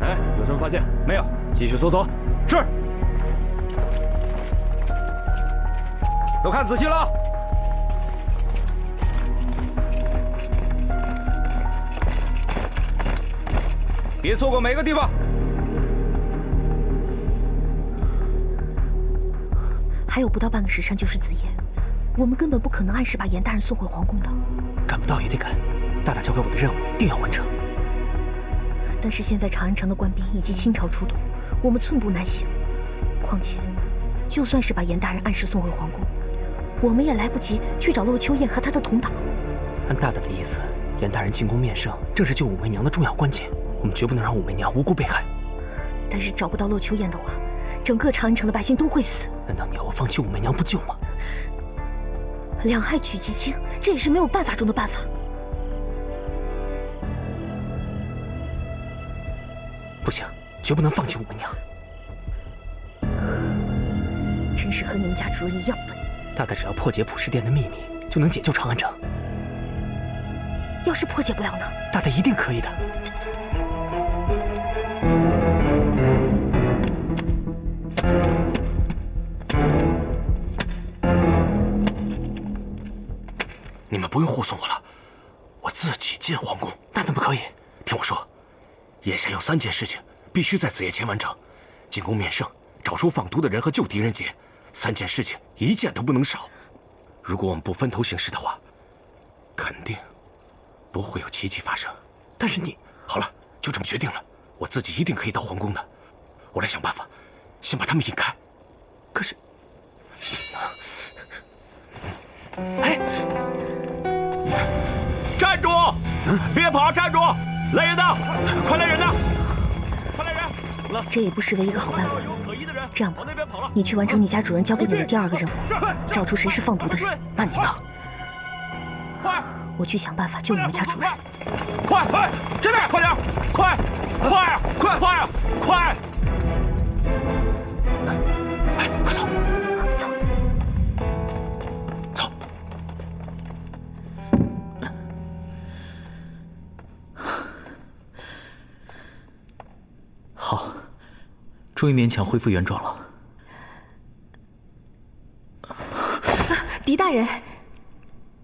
哎，有什么发现？没有。继续搜索。是。都看仔细了。别错过每个地方。还有不到半个时辰就是子夜，我们根本不可能按时把严大人送回皇宫的。赶不到也得赶，大大交给我的任务定要完成。但是现在长安城的官兵以及清朝出动，我们寸步难行。况且，就算是把严大人按时送回皇宫，我们也来不及去找洛秋燕和他的同党。按大大的意思，严大人进宫面圣，正是救武媚娘的重要关键，我们绝不能让武媚娘无辜被害。但是找不到洛秋燕的话，整个长安城的百姓都会死。难道你要我放弃武媚娘不救吗？两害取其轻，这也是没有办法中的办法。不行，绝不能放弃武媚娘。真是和你们家主人一样笨。大大只要破解普世殿的秘密，就能解救长安城。要是破解不了呢？大大一定可以的。你们不用护送我了，我自己进皇宫。那怎么可以？听我说，眼下有3件事情必须在子夜前完成：进宫面圣，找出放毒的人和救狄仁杰。3件事情1件都不能少。如果我们不分头行事的话，肯定不会有奇迹发生。但是你……好了，就这么决定了。我自己一定可以到皇宫的。我来想办法，先把他们引开。可是……哎！站住！别跑！站住！来人呐！快来人呐！快来人！这也不失为一个好办法。这样吧，你去完成你家主人交给你的第2个任务，找出谁是放毒的人。那你呢？快！我去想办法救你们家主人。快！这边！快点！快！哎，快走！走！走！好，终于勉强恢复原状了。狄大人，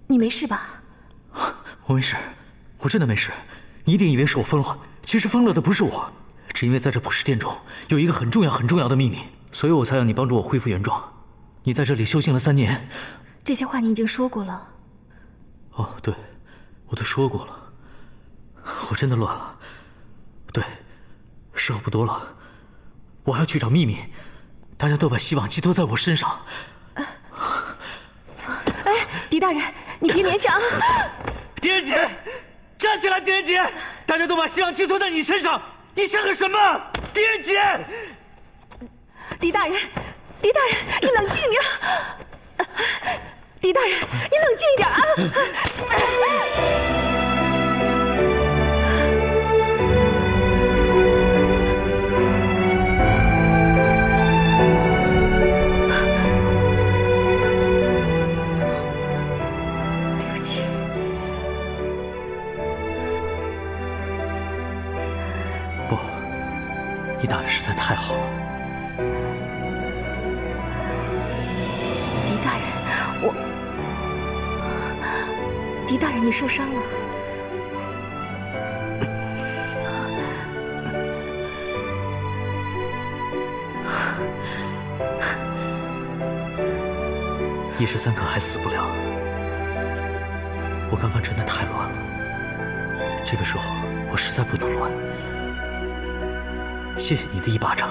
你没事吧？我没事，我真的没事。你一定以为是我疯了，其实疯了的不是我，只因为在这普世殿中有一个很重要的秘密，所以我才让你帮助我恢复原状。你在这里修行了3年，这些话你已经说过了。哦，对，我都说过了。我真的乱了。对，时候不多了，我还要去找秘密。大家都把希望寄托在我身上。哎，狄大人，你别勉强。狄仁杰，站起来！狄仁杰，大家都把希望寄托在你身上，你像个什么？狄仁杰，狄大人，狄大人，你冷静点。狄大人，你冷静一点啊！你打的实在太好了，狄大人，狄大人，你受伤了。1时3刻还死不了。我刚刚真的太乱了，这个时候我实在不能乱。谢谢你的1巴掌。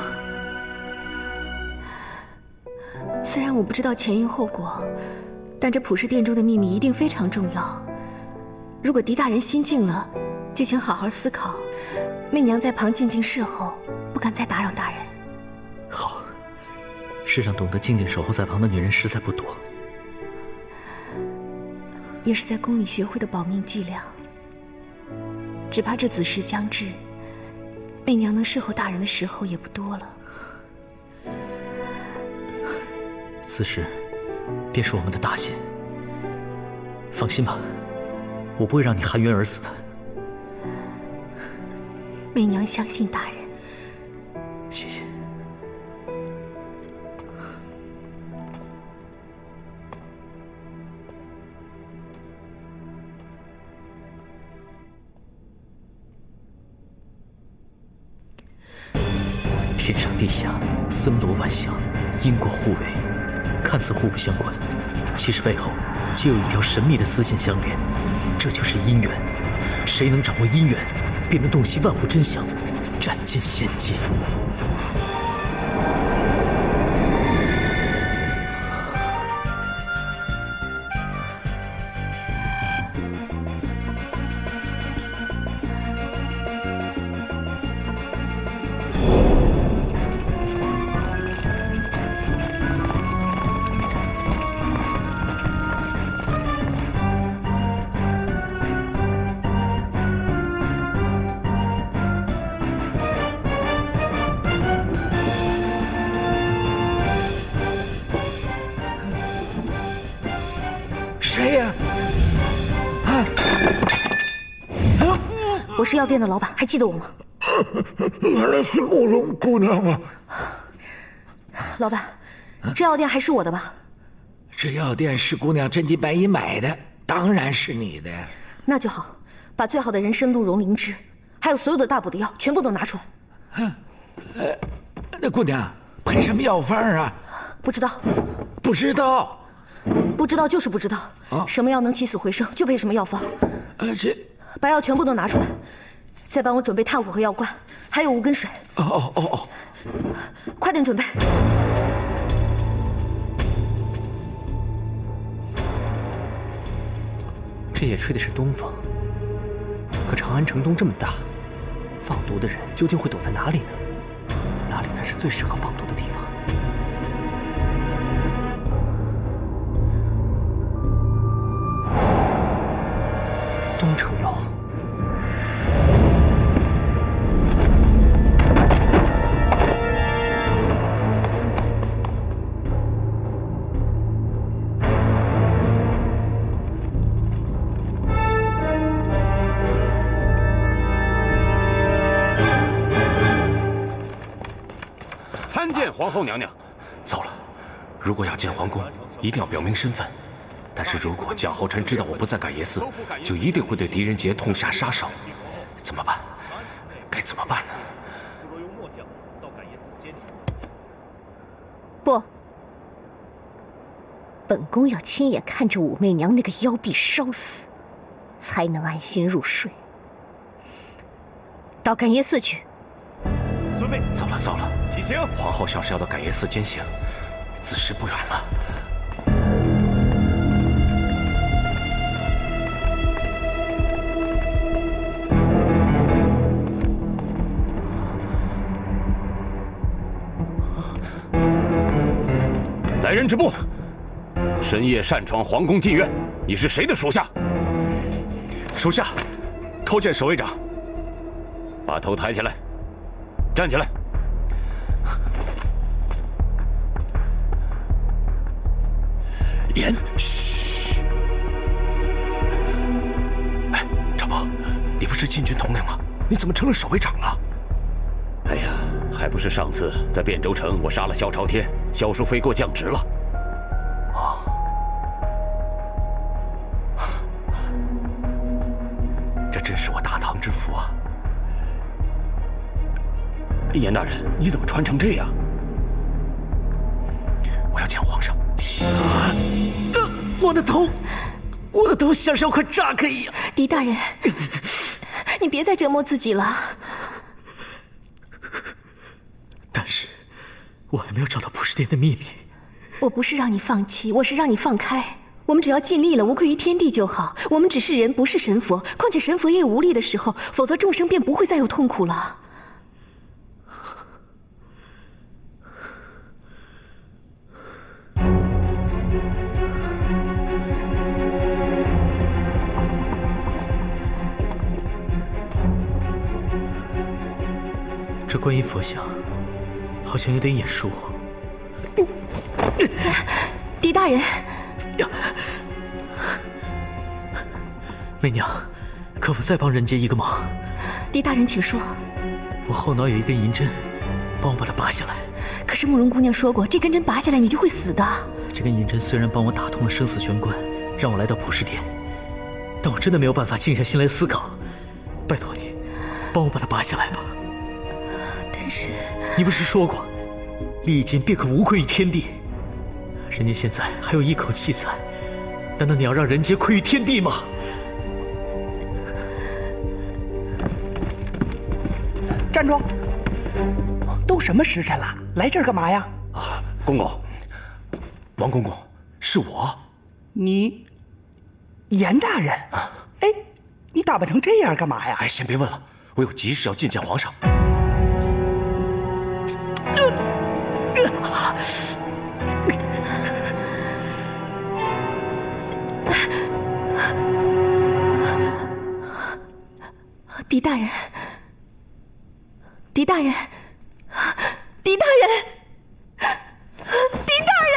虽然我不知道前因后果，但这普世殿中的秘密一定非常重要。如果狄大人心静了，就请好好思考。媚娘在旁静静侍候，不敢再打扰大人。好，世上懂得静静守候在旁的女人实在不多。也是在宫里学会的保命伎俩。只怕这子时将至，媚娘能侍候大人的时候也不多了。此时便是我们的大限。放心吧，我不会让你含冤而死的。媚娘相信大人。谢谢。天上地下，森罗万象，因果互为，看似互不相关，其实背后皆有一条神秘的丝线相连。这就是姻缘，谁能掌握姻缘，便能洞悉万物真相，斩尽献祭。谁呀？我是药店的老板，还记得我吗？原来是慕容姑娘啊！老板，这药店还是我的吧？这药店是姑娘真金白银买的，当然是你的。那就好，把最好的人参、鹿茸、灵芝，还有所有的大补的药，全部都拿出来。那姑娘配什么药方啊？不知道，不知道。不知道就是不知道。什么药能起死回生，就配什么药方。把药全部都拿出来，再帮我准备炭火和药罐，还有无根水。哦，快点准备。这也吹的是东风，可长安城东这么大，放毒的人究竟会躲在哪里呢？哪里才是最适合放毒的地方？东城楼。参见皇后娘娘。糟了，如果要见皇宫，一定要表明身份。但是如果蒋浩辰知道我不在感业寺，就一定会对狄仁杰痛下杀手。怎么办？该怎么办呢？不如用末将到感业寺监视。不，本宫要亲眼看着武媚娘那个妖婢烧死，才能安心入睡。到感业寺去。准备。糟了糟了，起行！皇后像是要到感业寺监刑，子时不远了。来人止步！深夜擅闯皇宫禁院，你是谁的属下？属下叩见守卫长。把头抬起来，站起来。严，嘘。哎，长伯，你不是禁军统领吗？你怎么成了守卫长了？哎呀，还不是上次在汴州城，我杀了萧朝天，萧淑妃给我降职了。哦，这真是我大唐之福啊！严大人，你怎么穿成这样？我要见皇上。我的头像烧快炸开一样。狄大人，你别再折磨自己了。但是，我还没有找到普世殿的秘密。我不是让你放弃，我是让你放开。我们只要尽力了，无愧于天地就好。我们只是人，不是神佛。况且神佛也有无力的时候，否则众生便不会再有痛苦了。这观音佛像好像有点眼熟。狄大人，媚娘，可否再帮人杰一个忙？狄大人，请说。我后脑有一根银针，帮我把它拔下来。可是慕容姑娘说过，这根针拔下来你就会死的。这根银针虽然帮我打通了生死玄关，让我来到普世殿，但我真的没有办法静下心来思考。拜托你，帮我把它拔下来吧。但是你不是说过，历尽便可无愧于天地？人间现在还有一口气在，难道你要让人间愧于天地吗？站住！都什么时辰了，来这儿干嘛呀？公公，王公公，是我。你，严大人啊？哎，你打扮成这样干嘛呀？哎，先别问了，我有急事要觐见皇上。狄大人，狄大人，狄大人，狄大人！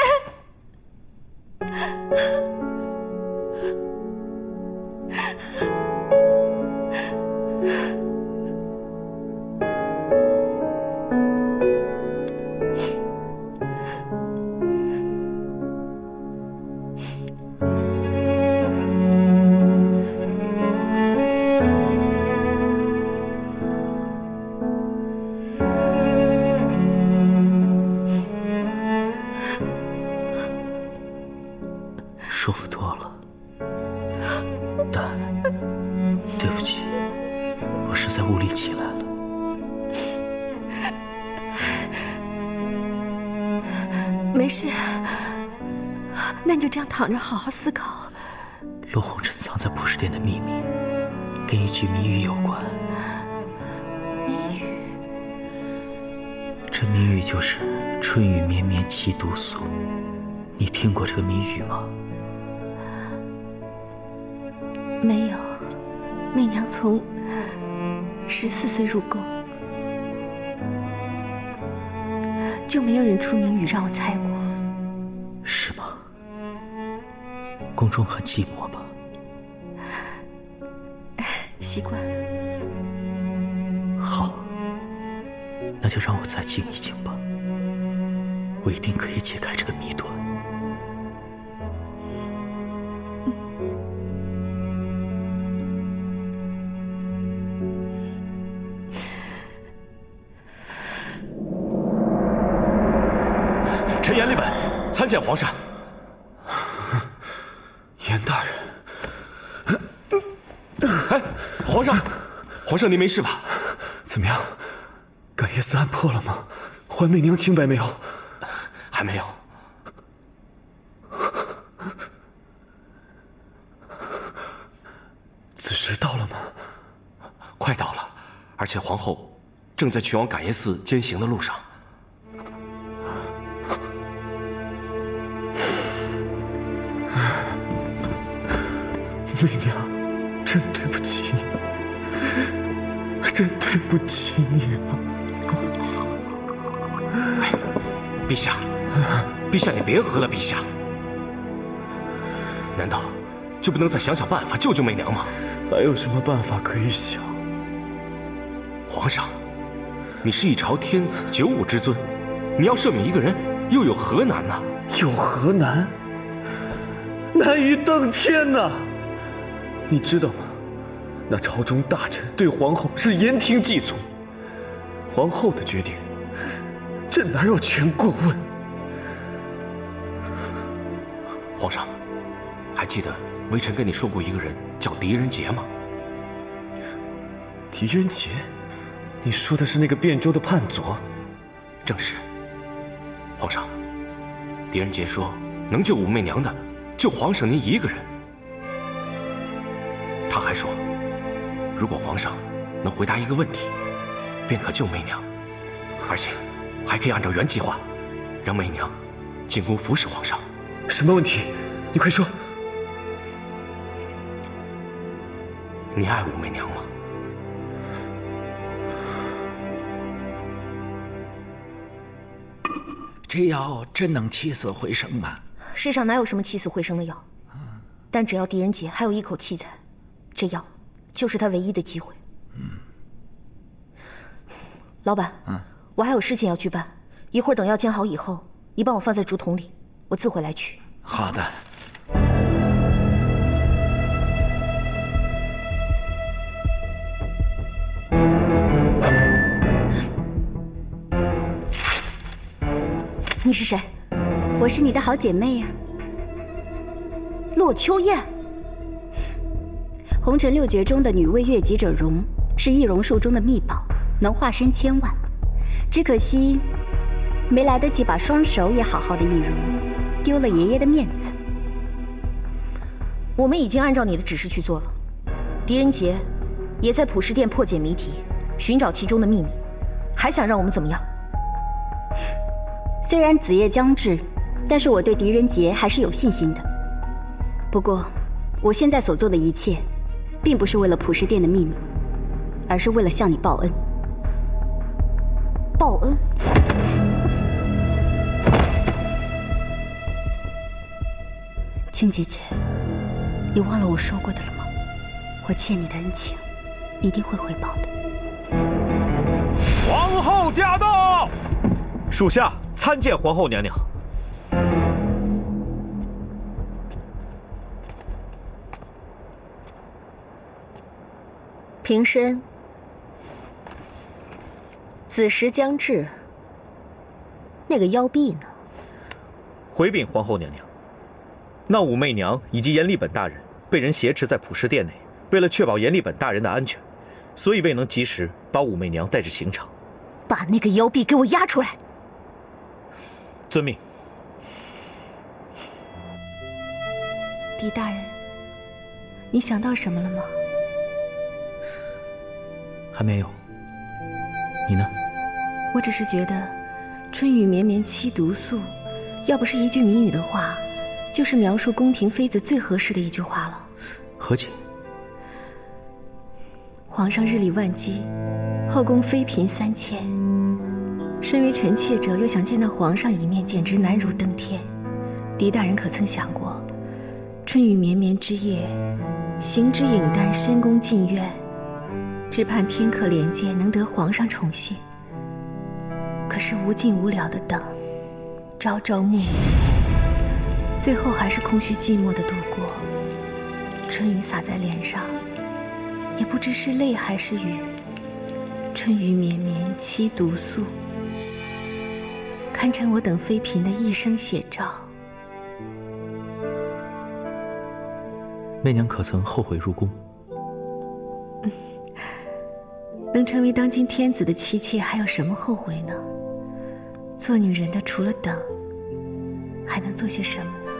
舒服多了，但对不起，我实在无力起来了。没事，那你就这样躺着好好思考。陆红尘藏在普世殿的秘密，跟一句谜语有关。谜语？这谜语就是“春雨绵绵其独宿”，你听过这个谜语吗？没有，媚娘从14岁入宫，就没有人出谜语让我猜过。是吗？宫中很寂寞吧？习惯了。好，那就让我再静一静吧。我一定可以解开这个谜团。臣严立本，参见皇上。严大人，哎，皇上，皇上您没事吧？怎么样？感业寺案破了吗？还媚娘清白没有？还没有。子时到了吗？快到了，而且皇后正在去往感业寺监刑的路上。媚娘，真对不起你，真对不起你啊！哎，陛下，陛下，你别喝了，陛下。难道就不能再想想办法救救媚娘吗？还有什么办法可以想？皇上，你是一朝天子，95之尊，你要赦免一个人，又有何难呢？有何难？难于登天呐！你知道吗？那朝中大臣对皇后是言听计从，皇后的决定，朕哪有权过问？皇上，还记得微臣跟你说过一个人叫狄仁杰吗？狄仁杰？你说的是那个汴州的叛左？正是。皇上，狄仁杰说能救武媚娘的，就皇上您一个人。他还说，如果皇上能回答一个问题，便可救媚娘，而且还可以按照原计划，让媚娘进宫服侍皇上。什么问题？你快说。你爱武媚娘吗？这药真能起死回生吗？世上哪有什么起死回生的药？但只要狄仁杰还有一口气在，这药就是他唯一的机会。老板，我还有事情要去办，一会儿等药煎好以后，你帮我放在竹筒里，我自会来取。好的。你是谁？我是你的好姐妹呀，洛秋燕。红尘六绝中的女为悦己者容，是易容术中的秘宝，能化身千万。只可惜，没来得及把双手也好好的易容，丢了爷爷的面子。我们已经按照你的指示去做了，狄仁杰也在普世殿破解谜题，寻找其中的秘密，还想让我们怎么样？虽然子夜将至，但是我对狄仁杰还是有信心的。不过，我现在所做的一切，并不是为了普世殿的秘密，而是为了向你报恩。报恩？青姐姐，你忘了我说过的了吗？我欠你的恩情，一定会回报的。皇后驾到！属下参见皇后娘娘。平身。子时将至，那个妖婢呢？回禀皇后娘娘，那武媚娘以及阎立本大人被人挟持在普世殿内，为了确保阎立本大人的安全，所以未能及时把武媚娘带至刑场。把那个妖婢给我押出来！遵命。狄大人，你想到什么了吗？还没有。你呢？我只是觉得“春雨绵绵凄毒素”，要不是一句谜语的话，就是描述宫廷妃子最合适的一句话了。何解？皇上日理万机，后宫妃嫔3000，身为臣妾者又想见到皇上一面，简直难如登天。狄大人可曾想过，春雨绵绵之夜，行之影单，深宫禁苑，只盼天可怜见，能得皇上宠幸。可是无尽无了的等，朝朝暮暮，最后还是空虚寂寞的度过。春雨洒在脸上，也不知是泪还是雨。春雨绵绵凄毒素，堪称我等妃嫔的一生写照。媚娘可曾后悔入宫？能成为当今天子的妻妾，还有什么后悔呢？做女人的除了等，还能做些什么呢？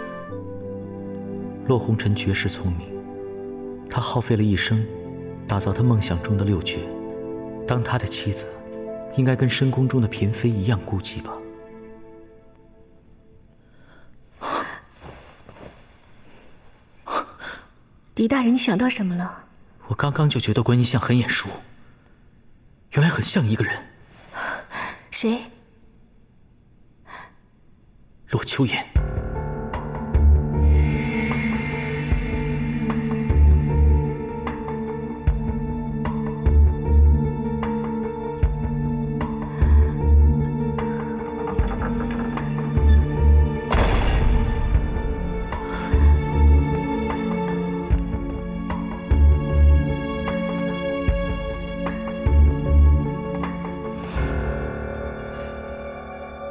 洛红尘绝世聪明，他耗费了一生，打造他梦想中的六绝。当他的妻子，应该跟深宫中的嫔妃一样孤寂吧？狄大人，你想到什么了？我刚刚就觉得观音像很眼熟，原来很像一个人。谁？洛秋言。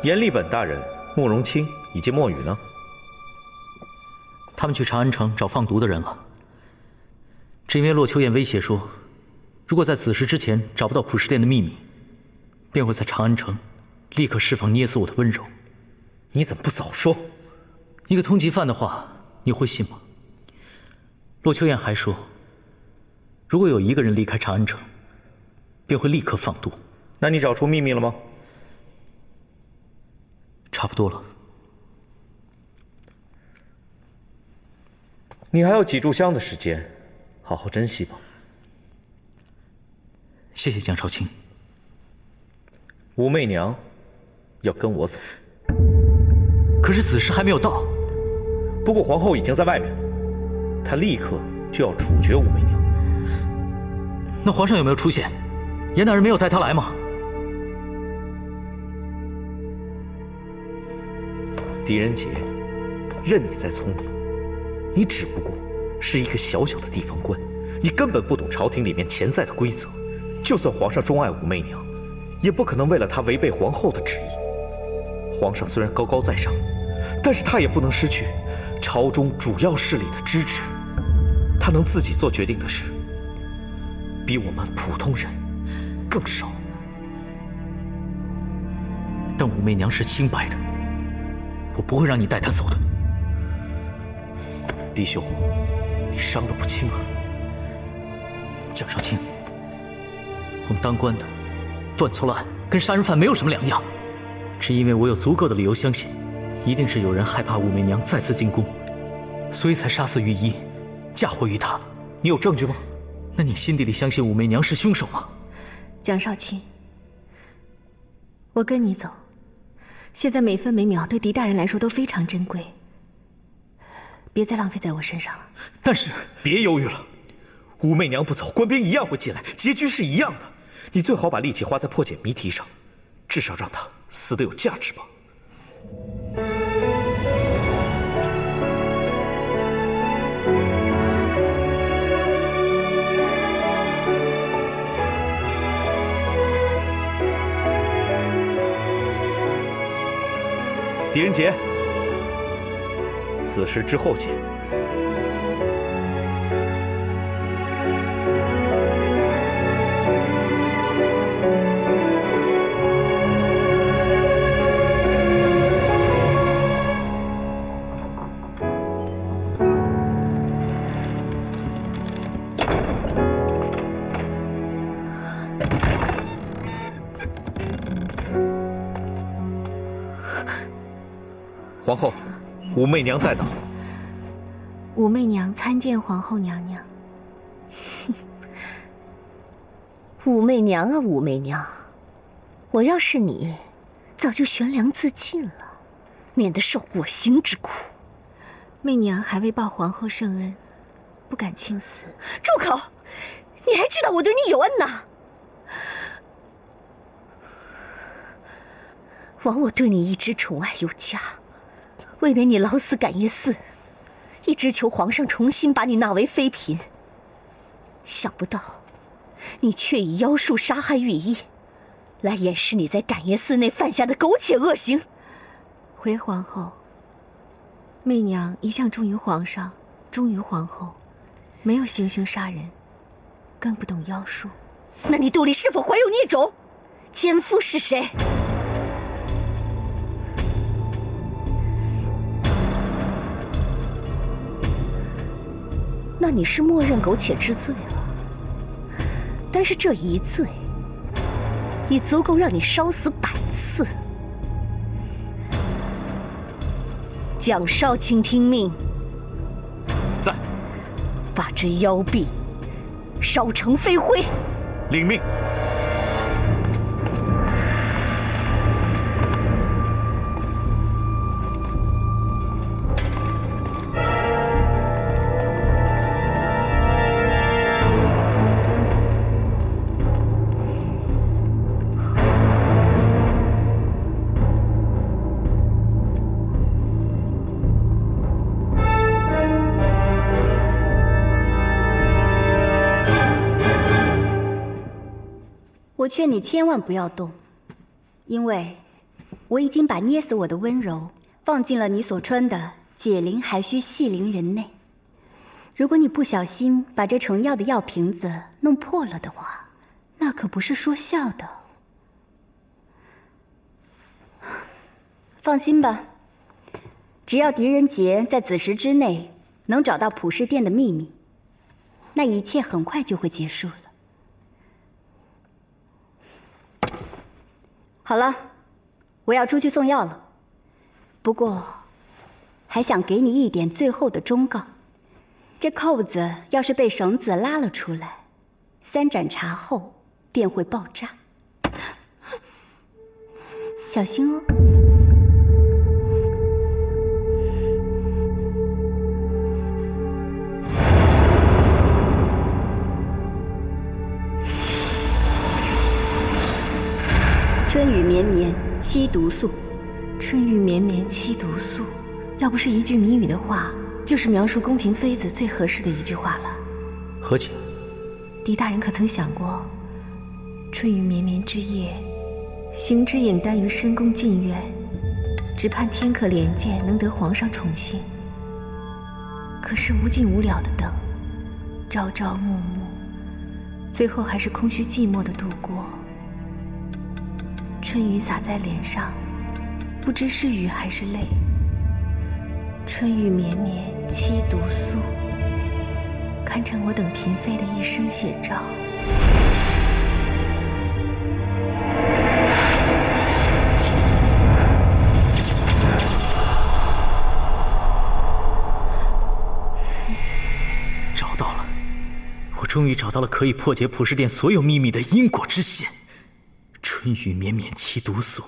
阎立本大人、慕容清以及墨雨呢？他们去长安城找放毒的人了。只因为洛秋燕威胁说，如果在子时之前找不到普世殿的秘密，便会在长安城立刻释放捏死我的温柔。你怎么不早说？一个通缉犯的话，你会信吗？洛秋燕还说，如果有一个人离开长安城，便会立刻放毒。那你找出秘密了吗？差不多了。你还有几炷香的时间，好好珍惜吧。谢谢江少卿。武媚娘要跟我走，可是子时还没有到。不过皇后已经在外面了，她立刻就要处决武媚娘。那皇上有没有出现？严大人没有带她来吗？狄仁杰，任你再聪明，你只不过是一个小小的地方官，你根本不懂朝廷里面潜在的规则。就算皇上钟爱武媚娘，也不可能为了她违背皇后的旨意。皇上虽然高高在上，但是他也不能失去朝中主要势力的支持。他能自己做决定的事，比我们普通人更少。但武媚娘是清白的，我不会让你带她走的。弟兄，你伤得不轻啊！蒋少卿，我们当官的断错了案，跟杀人犯没有什么两样。只因为我有足够的理由相信，一定是有人害怕武媚娘再次进宫，所以才杀死御医，嫁祸于她。你有证据吗？那你心底里相信武媚娘是凶手吗？蒋少卿，我跟你走。现在每分每秒对狄大人来说都非常珍贵，别再浪费在我身上了。但是别犹豫了，武媚娘不走，官兵一样会进来，结局是一样的。你最好把力气花在破解谜题上，至少让她死得有价值吧。狄仁杰，子时之后见。皇后，武媚娘在哪？武媚娘参见皇后娘娘。武媚娘啊，武媚娘，我要是你，早就悬梁自尽了，免得受我刑之苦。媚娘还未报皇后圣恩，不敢轻死。住口！你还知道我对你有恩呐？枉我对你一直宠爱有加，未免你老死感业寺，一直求皇上重新把你纳为妃嫔。想不到，你却以妖术杀害御医，来掩饰你在感业寺内犯下的苟且恶行。回皇后，媚娘一向忠于皇上，忠于皇后，没有行凶杀人，更不懂妖术。那你肚里是否怀有孽种？奸夫是谁？那你是默认苟且之罪了，但是这一罪已足够让你烧死100次。蒋少卿听命，在，把这妖婢烧成飞灰。领命。我劝你千万不要动，因为我已经把捏死我的温柔放进了你所穿的解铃还须系铃人内。如果你不小心把这盛药的药瓶子弄破了的话，那可不是说笑的。放心吧，只要狄仁杰在子时之内能找到普世殿的秘密，那一切很快就会结束了。好了，我要出去送药了。不过，还想给你一点最后的忠告：这扣子要是被绳子拉了出来，3盏茶后便会爆炸，小心哦。春雨绵绵，七毒素，春雨绵绵七毒素，要不是一句谜语的话，就是描述宫廷妃子最合适的一句话了。何解？狄大人可曾想过，春雨绵绵之夜，行之隐单于深宫禁院，只盼天可怜见，能得皇上宠幸。可是无尽无了的等，朝朝暮暮，最后还是空虚寂寞的度过。春雨洒在脸上，不知是雨还是泪。春雨绵绵七毒素，堪称我等嫔妃的一生写照。找到了，我终于找到了可以破解普世殿所有秘密的因果之线。春雨绵绵七毒素，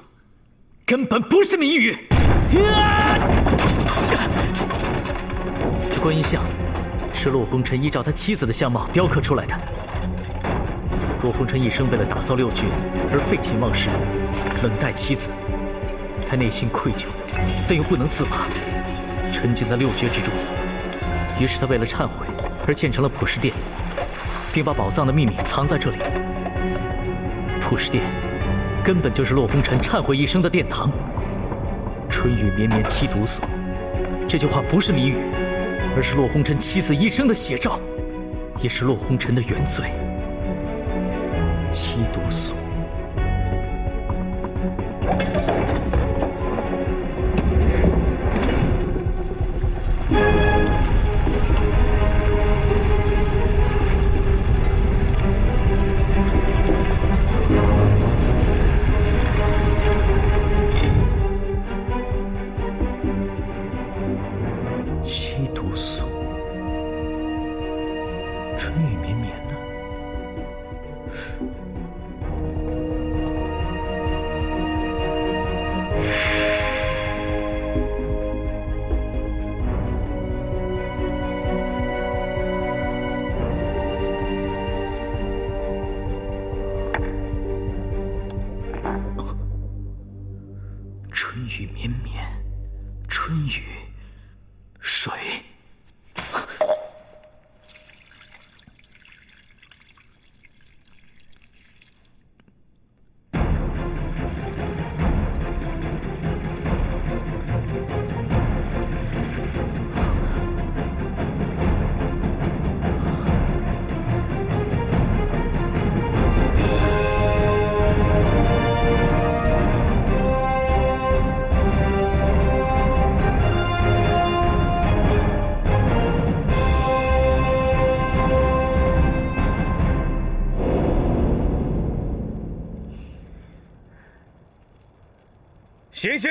根本不是谜语。这观音像是骆红尘依照他妻子的相貌雕刻出来的。骆红尘一生为了打扫六绝而废寝忘食，冷待妻子，他内心愧疚，但又不能自拔，沉浸在六绝之中。于是他为了忏悔而建成了普世殿，并把宝藏的秘密藏在这里。普世殿根本就是骆红尘忏悔一生的殿堂。春雨绵绵七毒素，这句话不是谜语，而是骆红尘妻子一生的写照，也是骆红尘的原罪。七毒素。春雨绵绵，春雨，水。醒醒！